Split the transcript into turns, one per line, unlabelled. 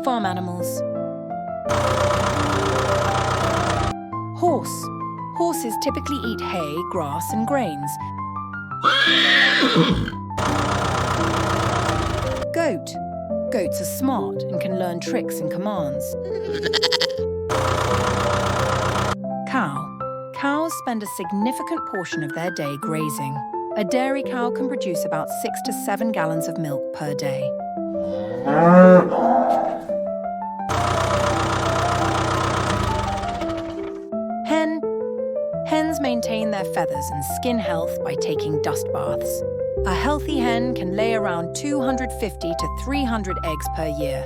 farm animals. Horse. Horses typically eat hay, grass, and grains. Goat. Goats are smart and can learn tricks and commands. Cow. Cows spend a significant portion of their day grazing. A dairy cow can produce about 6 to 7 gallons of milk per day. Hen. Hens maintain their feathers and skin health by taking dust baths. A healthy hen can lay around 250 to 300 eggs per year.